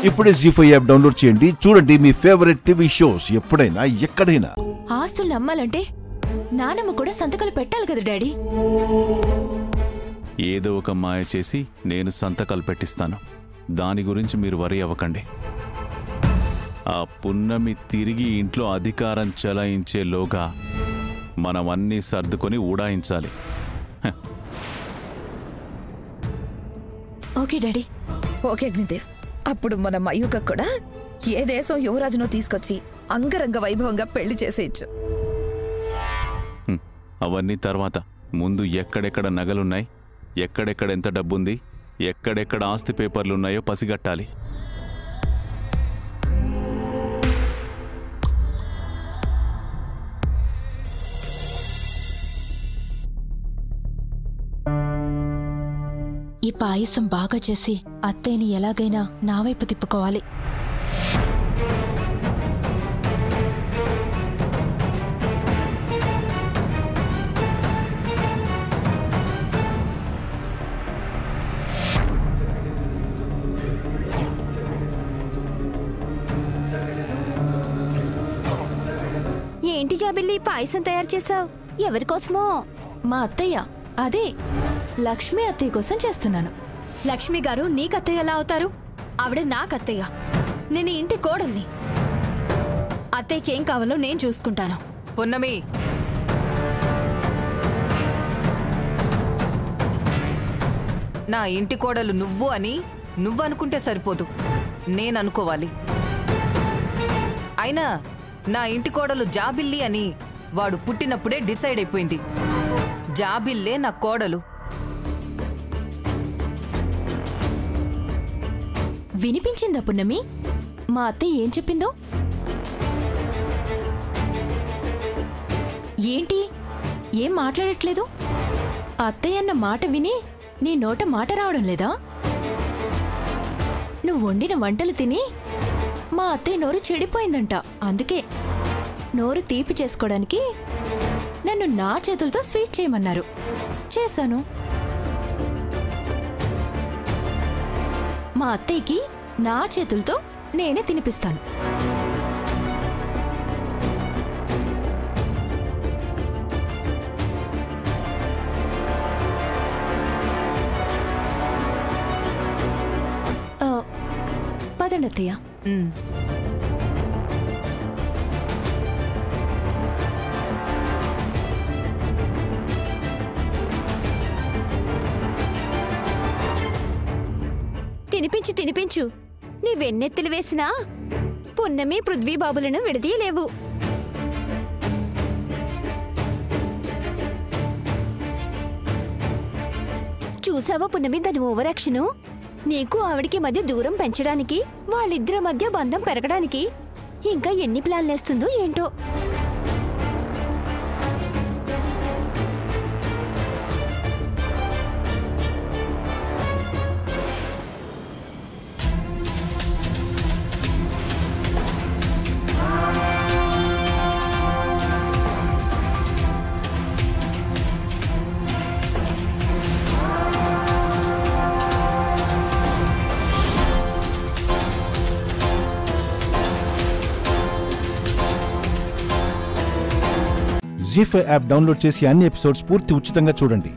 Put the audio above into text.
ఇప్పుడే జీ5 app download చేయండి. చూడండి మీ ఫేవరెట్ టీవీ షోస్ ఎప్పుడైనా ఎక్కడైనా. ఆస్తులు నమ్మాలంటే నానమ్మ కూడా సంతకాలు పెట్టాలి కదా డాడీ. ఏదో ఒక మాయ చేసి నేను సంతకాలు పెట్టిస్తాను. దాని గురించి మీరు వరి అవ్వకండి. ఆ పున్నమి తిరిగి ఇంట్లో అధికారం చెలాయించేలోగా మనం అన్నీ సర్దుకొని ఊడాయించాలి. Okay daddy. ఓకే అగ్నిదేవ్, అప్పుడు మన మయూక కూడా ఏ దేశం యువరాజునో తీసుకొచ్చి అంగరంగ వైభవంగా పెళ్లి చేసేయచ్చు. అవన్నీ తర్వాత. ముందు ఎక్కడెక్కడ నగలున్నాయి, ఎక్కడెక్కడ ఎంత డబ్బుంది, ఎక్కడెక్కడ ఆస్తి పేపర్లున్నాయో పసిగట్టాలి. ఈ పాయసం బాగా చేసి అత్తయ్యని ఎలాగైనా నా వైపు తిప్పుకోవాలి. ఏంటి జాబిల్లి పాయసం తయారు చేసావు? ఎవరికోసమో? మా అత్తయ్య, అదే లక్ష్మి అత్తయ్య కోసం చేస్తున్నాను. లక్ష్మి గారు నీకత్తయ్య ఎలా అవుతారు? ఆవిడ నాకత్తయ్య. నేను ఇంటి కోడల్ని. అత్తయ్యకేం కావాలో నేను చూసుకుంటాను. పున్నమి, నా ఇంటి కోడలు నువ్వు అని నువ్వు అనుకుంటే సరిపోదు, నేను అనుకోవాలి. అయినా నా ఇంటి కోడలు జాబిల్లి అని వాడు పుట్టినప్పుడే డిసైడ్ అయిపోయింది. జాబిల్లే నా కోడలు. వినిపించిందా పున్నమి మా అత్తయ్య ఏం చెప్పిందో? ఏంటి ఏం మాట్లాడట్లేదు? అత్తయ్య అన్న మాట విని నీ నోట మాట రావడం లేదా? నువ్వు వండిన వంటలు తిని మా అత్తయ్య నోరు చెడిపోయిందంట. అందుకే నోరు తీపి చేసుకోవడానికి నన్ను నా చేతులతో స్వీట్ చేయమన్నారు. చేశాను. మా అత్తయ్యకి నా చేతులతో నేనే తినిపిస్తాను. పదండి అత్తయ్య. తినిపించు తినిపించు. నీ వెన్నెత్తులు వేసినా పున్నమి పృథ్వీబాబులను విడదీయలేవు. చూసావా పున్నమి దాని ఓవరాక్షను? నీకు ఆవిడికి మధ్య దూరం పెంచడానికి, వాళ్ళిద్దరి మధ్య బంధం పెరగడానికి ఇంకా ఎన్ని ప్లాన్లేస్తుందో ఏంటో. జీ5 యాప్ డౌన్లోడ్ చేసి అన్ని ఎపిసోడ్స్ పూర్తి ఉచితంగా చూడండి.